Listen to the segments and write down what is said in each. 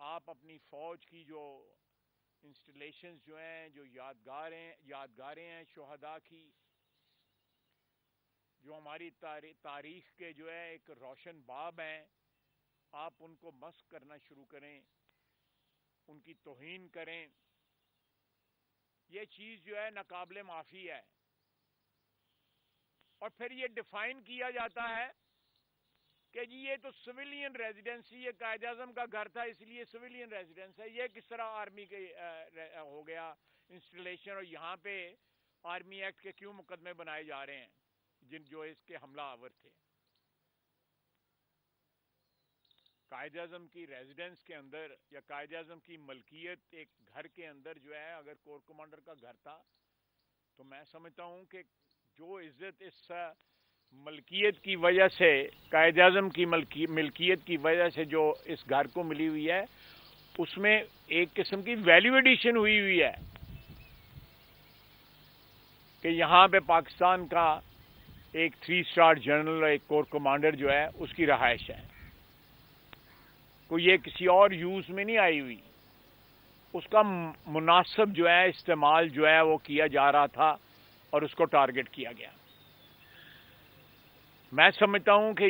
آپ اپنی فوج کی جو انسٹالیشنز جو ہیں، جو یادگاریں ہیں شہداء کی، جو ہماری تاریخ کے جو ہے ایک روشن باب ہیں، آپ ان کو مسخ کرنا شروع کریں، ان کی توہین کریں، یہ چیز جو ہے ناقابل معافی ہے۔ اور پھر یہ ڈیفائن کیا جاتا ہے کہ جی یہ تو سویلین ریزیڈنسی، یہ قائد اعظم کا گھر تھا اس لیے سویلین ریزیڈنس ہے، یہ کس طرح آرمی کے ہو گیا انسٹالیشن، اور یہاں پہ آرمی ایکٹ کے کیوں مقدمے بنائے جا رہے ہیں جو اس کے حملہ آور تھے؟ قائد اعظم کی ریزیڈنس کے اندر یا قائد اعظم کی ملکیت ایک گھر کے اندر جو ہے، اگر کور کمانڈر کا گھر تھا تو میں سمجھتا ہوں کہ جو عزت اس ملکیت کی وجہ سے، قائد اعظم کی ملکیت کی وجہ سے جو اس گھر کو ملی ہوئی ہے، اس میں ایک قسم کی ویلیو ایڈیشن ہوئی ہے کہ یہاں پہ پاکستان کا ایک 3 اسٹار جنرل اور ایک کور کمانڈر جو ہے اس کی رہائش ہے، کوئی یہ کسی اور یوز میں نہیں آئی ہوئی، اس کا مناسب جو ہے استعمال جو ہے وہ کیا جا رہا تھا اور اس کو ٹارگٹ کیا گیا۔ میں سمجھتا ہوں کہ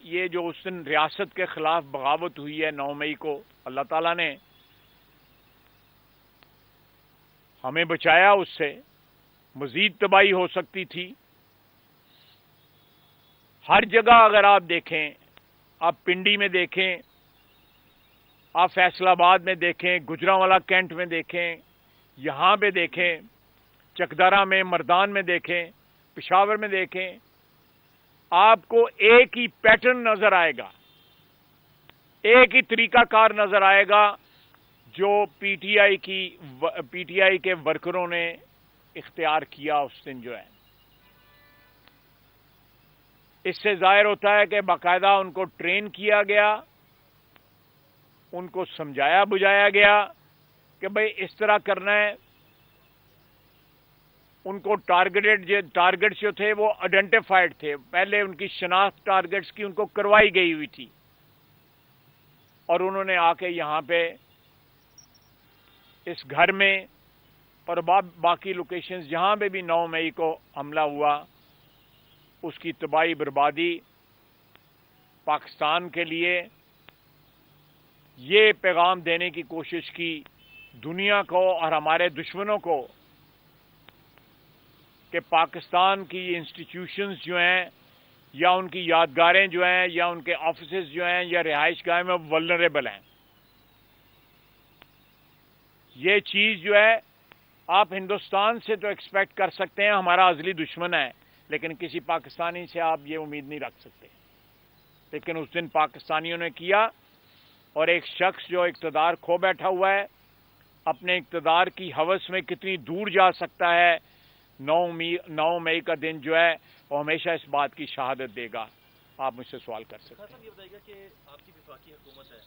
یہ جو اس دن ریاست کے خلاف بغاوت ہوئی ہے 9 مئی کو، اللہ تعالیٰ نے ہمیں بچایا، اس سے مزید تباہی ہو سکتی تھی۔ ہر جگہ اگر آپ دیکھیں، آپ پنڈی میں دیکھیں، آپ فیصل آباد میں دیکھیں، گجرانوالہ کینٹ میں دیکھیں، یہاں پہ دیکھیں، چکدارا میں، مردان میں دیکھیں، پشاور میں دیکھیں، آپ کو ایک ہی پیٹرن نظر آئے گا، ایک ہی طریقہ کار نظر آئے گا جو پی ٹی آئی کے ورکروں نے اختیار کیا اس دن جو ہے۔ اس سے ظاہر ہوتا ہے کہ باقاعدہ ان کو ٹرین کیا گیا، ان کو سمجھایا بجھایا گیا کہ بھئی اس طرح کرنا ہے۔ ان کو ٹارگٹس جو تھے وہ آئیڈینٹیفائڈ تھے، پہلے ان کی شناخت ٹارگٹس کی ان کو کروائی گئی ہوئی تھی، اور انہوں نے آ کے یہاں پہ اس گھر میں اور باقی لوکیشنز جہاں پہ بھی 9 مئی کو حملہ ہوا، اس کی تباہی بربادی پاکستان کے لیے یہ پیغام دینے کی کوشش کی دنیا کو اور ہمارے دشمنوں کو کہ پاکستان کی انسٹیٹیوشنز جو ہیں یا ان کی یادگاریں جو ہیں یا ان کے آفیسز جو ہیں یا رہائش گاہیں میں ولنریبل ہیں۔ یہ چیز جو ہے آپ ہندوستان سے تو ایکسپیکٹ کر سکتے ہیں، ہمارا ازلی دشمن ہے، لیکن کسی پاکستانی سے آپ یہ امید نہیں رکھ سکتے۔ لیکن اس دن پاکستانیوں نے کیا، اور ایک شخص جو اقتدار کھو بیٹھا ہوا ہے، اپنے اقتدار کی ہوس میں کتنی دور جا سکتا ہے، 9 مئی کا دن جو ہے وہ ہمیشہ اس بات کی شہادت دے گا۔ آپ مجھ سے سوال کر سکتے ہیں۔ یہ بتائیے گا کہ آپ کی وفاقی حکومت ہے،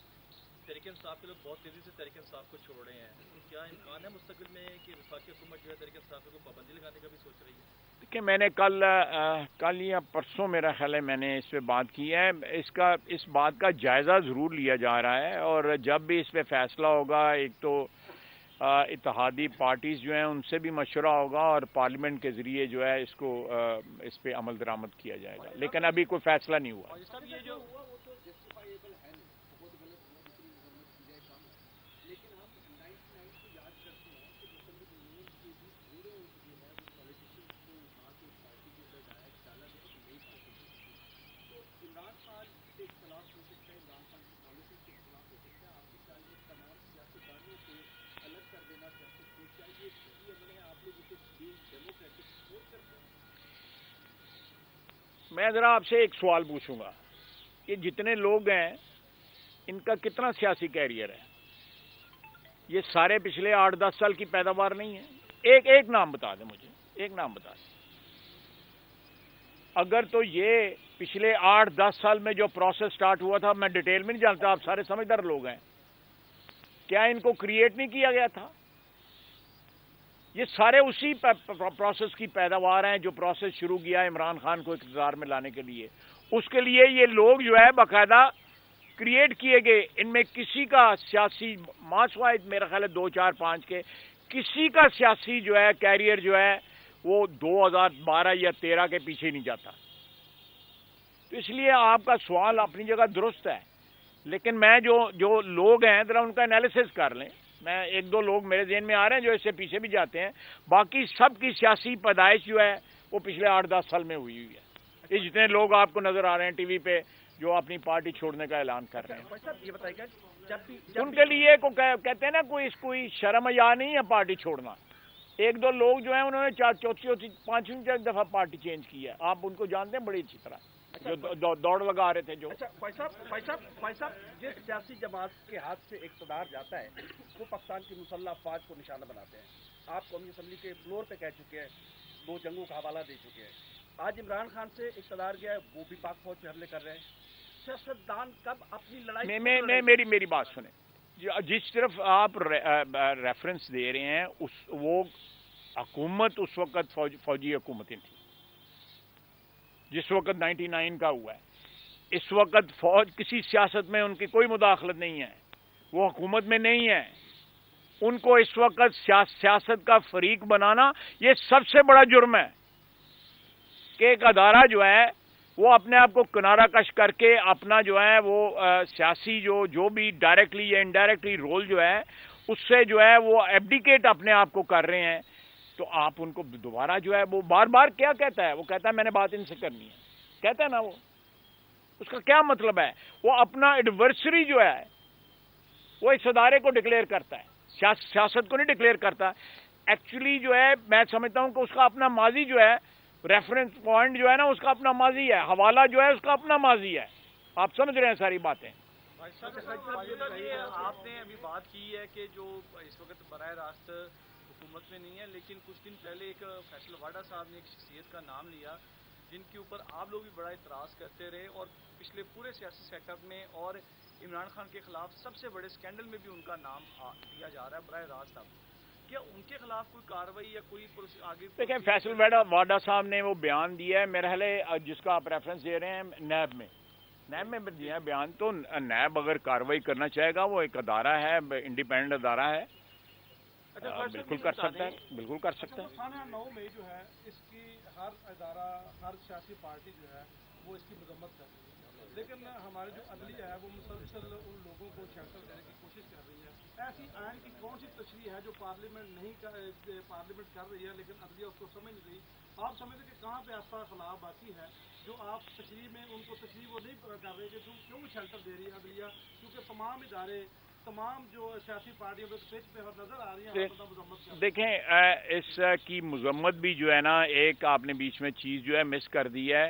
تحریک انصاف کے لوگ بہت تیزی سے تحریک انصاف کو چھوڑ رہے ہیں، کیا امکان ہے مستقبل میں کہ وفاقی حکومت جو ہے تحریک انصاف کو پابندی لگانے کا بھی سوچ رہی ہے؟ کہ میں نے کل یا پرسوں میرا خیال ہے میں نے اس پہ بات کی ہے، اس بات کا جائزہ ضرور لیا جا رہا ہے، اور جب بھی اس پہ فیصلہ ہوگا، ایک تو اتحادی پارٹیز جو ہیں ان سے بھی مشورہ ہوگا، اور پارلیمنٹ کے ذریعے جو ہے اس پہ عمل درآمد کیا جائے گا، لیکن ابھی کوئی فیصلہ نہیں ہوا۔ میں ذرا آپ سے ایک سوال پوچھوں گا کہ جتنے لوگ ہیں ان کا کتنا سیاسی کیریئر ہے؟ یہ سارے پچھلے 8-10 سال کی پیداوار نہیں ہے؟ ایک نام بتا دیں مجھے، ایک نام بتا دیں۔ اگر تو یہ پچھلے 8-10 سال میں جو پروسیس سٹارٹ ہوا تھا، میں ڈیٹیل میں نہیں جانتا، آپ سارے سمجھدار لوگ ہیں، کیا ان کو کریٹ نہیں کیا گیا تھا؟ یہ سارے اسی پروسیس کی پیداوار ہیں جو پروسیس شروع کیا عمران خان کو اقتدار میں لانے کے لیے۔ اس کے لیے یہ لوگ جو ہے باقاعدہ کریٹ کیے گئے ان میں کسی کا سیاسی ماسوائد میرا خیال ہے 2 4 5 کے کسی کا سیاسی جو ہے کیریئر جو ہے وہ 2012 یا 13 کے پیچھے نہیں جاتا. تو اس لیے آپ کا سوال اپنی جگہ درست ہے, لیکن میں جو لوگ ہیں ذرا ان کا انالیسس کر لیں. میں 1 2 لوگ میرے ذہن میں آ رہے ہیں جو اس سے پیچھے بھی جاتے ہیں, باقی سب کی سیاسی پیدائش جو ہے وہ پچھلے 8 10 سال میں ہوئی ہے. یہ جتنے لوگ آپ کو نظر آ رہے ہیں ٹی وی پہ جو اپنی پارٹی چھوڑنے کا اعلان کر رہے ہیں, یہ بتائیے گا ان کے لیے کہتے ہیں نا کوئی شرم یا نہیں ہے پارٹی چھوڑنا. 1 2 لوگ جو ہیں انہوں نے 4 5 دفعہ پارٹی چینج کی ہے, آپ ان کو جانتے ہیں بڑی اچھی طرح, جو دوڑ لگا رہے تھے جو. اچھا بھائی صاحب جس سیاسی جماعت کے ہاتھ سے اقتدار جاتا ہے وہ پاکستان کی مسلح افواج کو نشانہ بناتے ہیں. آپ قومی اسمبلی کے فلور پہ کہہ چکے ہیں, 2 جنگوں کا حوالہ دے چکے ہیں. آج عمران خان سے اقتدار گیا ہے, وہ بھی پاک فوج پہ حملے کر رہے ہیں. سیاستدان کب اپنی لڑائی میں میری بات سنیں, جس طرف آپ ریفرنس دے رہے ہیں وہ حکومت اس وقت فوجی حکومتیں تھیں جس وقت 99 کا ہوا ہے. اس وقت فوج کسی سیاست میں ان کی کوئی مداخلت نہیں ہے, وہ حکومت میں نہیں ہے. ان کو اس وقت سیاست کا فریق بنانا یہ سب سے بڑا جرم ہے کہ ایک ادارہ جو ہے وہ اپنے آپ کو کنارہ کش کر کے اپنا جو ہے وہ سیاسی جو بھی ڈائریکٹلی یا انڈائریکٹلی رول جو ہے اس سے جو ہے وہ ایبڈیکیٹ اپنے آپ کو کر رہے ہیں. تو آپ ان کو دوبارہ جو ہے وہ بار بار کیا کہتا ہے, وہ کہتا ہے میں نے بات ان سے کرنی ہے, کہتا ہے نا, وہ اس کا کیا مطلب ہے؟ وہ اپنا ایڈورسری جو ہے وہ اس ادارے کو ڈکلیئر کرتا ہے, سیاست کو نہیں ڈکلیئر کرتا. ایکچولی جو ہے میں سمجھتا ہوں کہ اس کا اپنا ماضی جو ہے, ریفرنس پوائنٹ جو ہے نا اس کا اپنا ماضی ہے, حوالہ جو ہے اس کا اپنا ماضی ہے. آپ سمجھ رہے ہیں ساری باتیں. آپ نے ابھی بات کی ہے کہ جو اس وقت براہ راست حکومت میں نہیں ہے, لیکن کچھ دن پہلے ایک فیصل واڈا صاحب نے ایک شخصیت کا نام لیا جن کے اوپر آپ لوگ بھی بڑا اعتراض کرتے رہے, اور پچھلے پورے سیاسی سیٹ اپ میں اور عمران خان کے خلاف سب سے بڑے اسکینڈل میں بھی ان کا نام لیا جا رہا ہے, براہ راست. اب کیا ان کے خلاف کوئی کارروائی یا کوئی آگے دیکھیں فیصل واڈا صاحب نے وہ بیان دیا ہے, میرا خیال ہے جس کا آپ ریفرنس دے رہے ہیں نیب میں دیا بیان, تو نیب اگر کارروائی کرنا چاہے گا, وہ ایک ادارہ ہے, انڈیپینڈنٹ ادارہ ہے, بالکل کر سکتا ہے, بالکل کر سکتا ہے. خانہ 9 میں جو ہے اس کی ہر ادارہ ہر سیاسی پارٹی جو ہے وہ اس کی مذمت کر رہی ہے, لیکن ہمارے جو عدلیہ ہے وہ مسلسل ان لوگوں کو شیلٹر دینے کی کوشش کر رہی ہے. ایسی آئین کی کون سی تشریح ہے جو پارلیمنٹ کر رہی ہے لیکن عدلیہ اس کو سمجھ نہیں رہی؟ آپ سمجھتے کہ کہاں پہ ایسا خلا باقی ہے جو آپ تشریح میں ان کو تشریح وہ نہیں کر رہے کہ کیوں شیلٹر دے رہی ہے عدلیہ, کیونکہ تمام ادارے تمام جو سیاسی پارٹیوں پہ پیچ پہ نظر آ رہی ہیں. دیکھیں اس کی مذمت بھی جو ہے نا, ایک آپ نے بیچ میں چیز جو ہے مس کر دی ہے.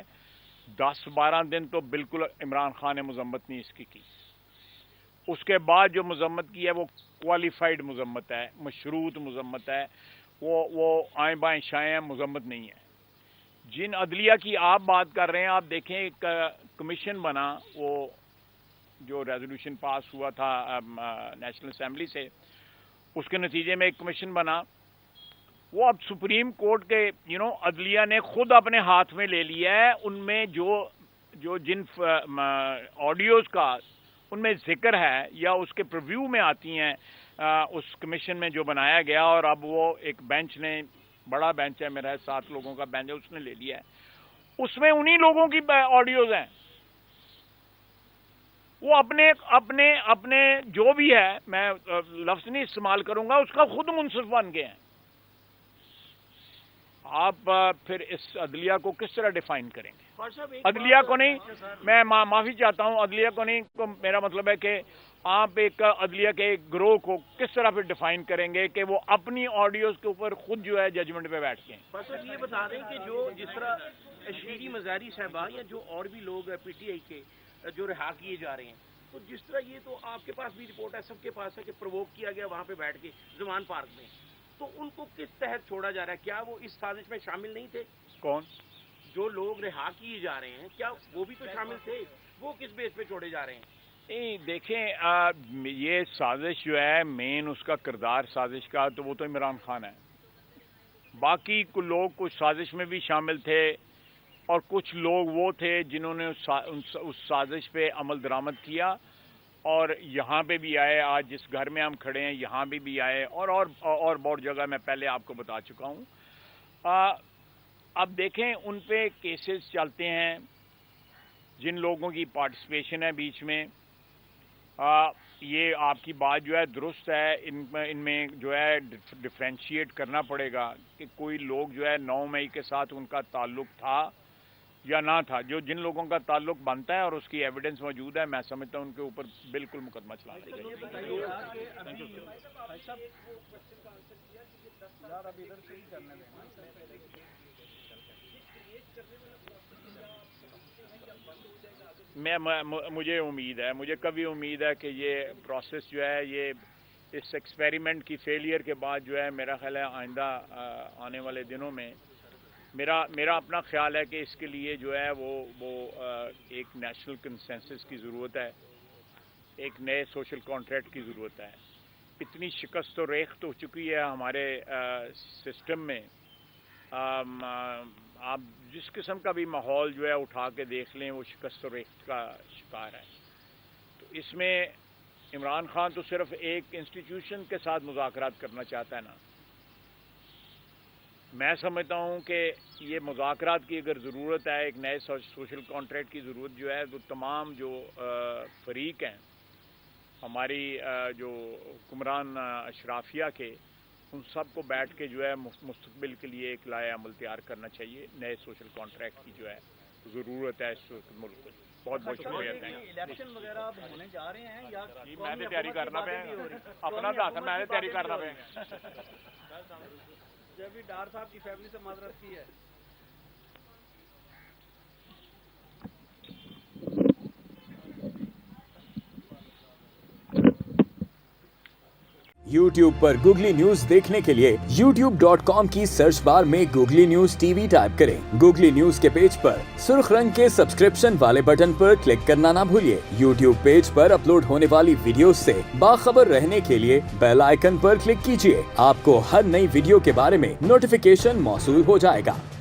10-12 دن تو بالکل عمران خان نے مذمت نہیں اس کی. اس کے بعد جو مذمت کی ہے وہ کوالیفائڈ مذمت ہے, مشروط مذمت ہے, وہ آئیں بائیں شائیں مذمت نہیں ہے. جن عدلیہ کی آپ بات کر رہے ہیں, آپ دیکھیں ایک کمیشن بنا, وہ جو ریزولوشن پاس ہوا تھا نیشنل اسمبلی سے, اس کے نتیجے میں ایک کمیشن بنا, وہ اب سپریم کورٹ کے عدلیہ نے خود اپنے ہاتھ میں لے لیا ہے. ان میں جو جن آڈیوز کا ان میں ذکر ہے یا اس کے پریویو میں آتی ہیں اس کمیشن میں جو بنایا گیا, اور اب وہ ایک بینچ نے, بڑا بینچ ہے میرا 7 لوگوں کا بینچ ہے, اس نے لے لیا ہے. اس میں انہی لوگوں کی آڈیوز ہیں, وہ اپنے جو بھی ہے, میں لفظ نہیں استعمال کروں گا, اس کا خود منصف بن گئے ہیں. آپ پھر اس عدلیہ کو کس طرح ڈیفائن کریں گے؟ عدلیہ کو نہیں, میں معافی چاہتا ہوں, عدلیہ کو نہیں, میرا مطلب ہے کہ آپ ایک عدلیہ کے ایک گروہ کو کس طرح پھر ڈیفائن کریں گے کہ وہ اپنی آڈیوز کے اوپر خود جو ہے ججمنٹ پہ بیٹھ کے. صاحب یہ بتا دیں کہ جو جس طرح شیری مزاری صاحبہ یا جو اور بھی لوگ پی ٹی آئی کے جو رہا کیے جا رہے ہیں, تو جس طرح یہ تو آپ کے پاس بھی رپورٹ ہے, سب کے پاس ہے کہ پرووک کیا گیا وہاں پہ بیٹھ کے زمان پارک میں, تو ان کو کس تحت چھوڑا جا رہا ہے؟ کیا وہ اس سازش میں شامل نہیں تھے؟ کون جو لوگ رہا کیے جا رہے ہیں کیا وہ بھی تو شامل تھے؟ وہ کس بیس پہ چھوڑے جا رہے ہیں؟ نہیں دیکھیں, یہ سازش جو ہے مین اس کا کردار سازش کا, تو وہ تو عمران خان ہے. باقی لوگ کچھ سازش میں بھی شامل تھے, اور کچھ لوگ وہ تھے جنہوں نے اس سازش پہ عمل درآمد کیا, اور یہاں پہ بھی آئے, آج جس گھر میں ہم کھڑے ہیں یہاں بھی آئے, اور بہت جگہ میں پہلے آپ کو بتا چکا ہوں. اب دیکھیں ان پہ کیسز چلتے ہیں, جن لوگوں کی پارٹیسپیشن ہے بیچ میں. یہ آپ کی بات جو ہے درست ہے, ان میں جو ہے ڈفرینشیٹ کرنا پڑے گا کہ کوئی لوگ جو ہے 9 مئی کے ساتھ ان کا تعلق تھا یا نہ تھا. جن لوگوں کا تعلق بنتا ہے اور اس کی ایویڈنس موجود ہے, میں سمجھتا ہوں ان کے اوپر بالکل مقدمہ چلا دیا جائے. مجھے امید ہے, مجھے کبھی امید ہے کہ یہ پروسیس جو ہے, یہ اس ایکسپیریمنٹ کی فیلئر کے بعد جو ہے, میرا خیال ہے آئندہ آنے والے دنوں میں میرا اپنا خیال ہے کہ اس کے لیے جو ہے وہ ایک نیشنل کنسنسس کی ضرورت ہے, ایک نئے سوشل کانٹریکٹ کی ضرورت ہے. اتنی شکست و ریخت ہو چکی ہے ہمارے سسٹم میں, آپ جس قسم کا بھی ماحول جو ہے اٹھا کے دیکھ لیں وہ شکست و ریخت کا شکار ہے. تو اس میں عمران خان تو صرف ایک انسٹیٹیوشن کے ساتھ مذاکرات کرنا چاہتا ہے نا. میں سمجھتا ہوں کہ یہ مذاکرات کی اگر ضرورت ہے, ایک نئے سوشل کانٹریکٹ کی ضرورت جو ہے, تو تمام جو فریق ہیں ہماری جو حکمران اشرافیہ کے, ان سب کو بیٹھ کے جو ہے مستقبل کے لیے ایک لائحہ عمل تیار کرنا چاہیے. نئے سوشل کانٹریکٹ کی جو ہے ضرورت ہے اس ملک کو. بہت بہت شکریہ. الیکشن وغیرہ ہونے جا رہے ہیں یا میں نے تیاری کرنا پہ اپنا تھا, میں نے تیاری کرنا پہ. جب بھی ڈار صاحب کی فیملی سے معذرت کی ہے. YouTube پر گوگلی نیوز دیکھنے کے لیے youtube.com کی سرچ بار میں googly news T V type کریں. گوگلی نیوز کے پیج پر سرخ رنگ کے سبسکرپشن والے بٹن پر کلک کرنا نہ بھولیے. YouTube پیج پر اپلوڈ ہونے والی ویڈیوز سے باخبر رہنے کے لیے بیل آئیکن پر کلک کیجیے. آپ کو ہر نئی ویڈیو کے بارے میں نوٹیفیکیشن موصول ہو جائے گا.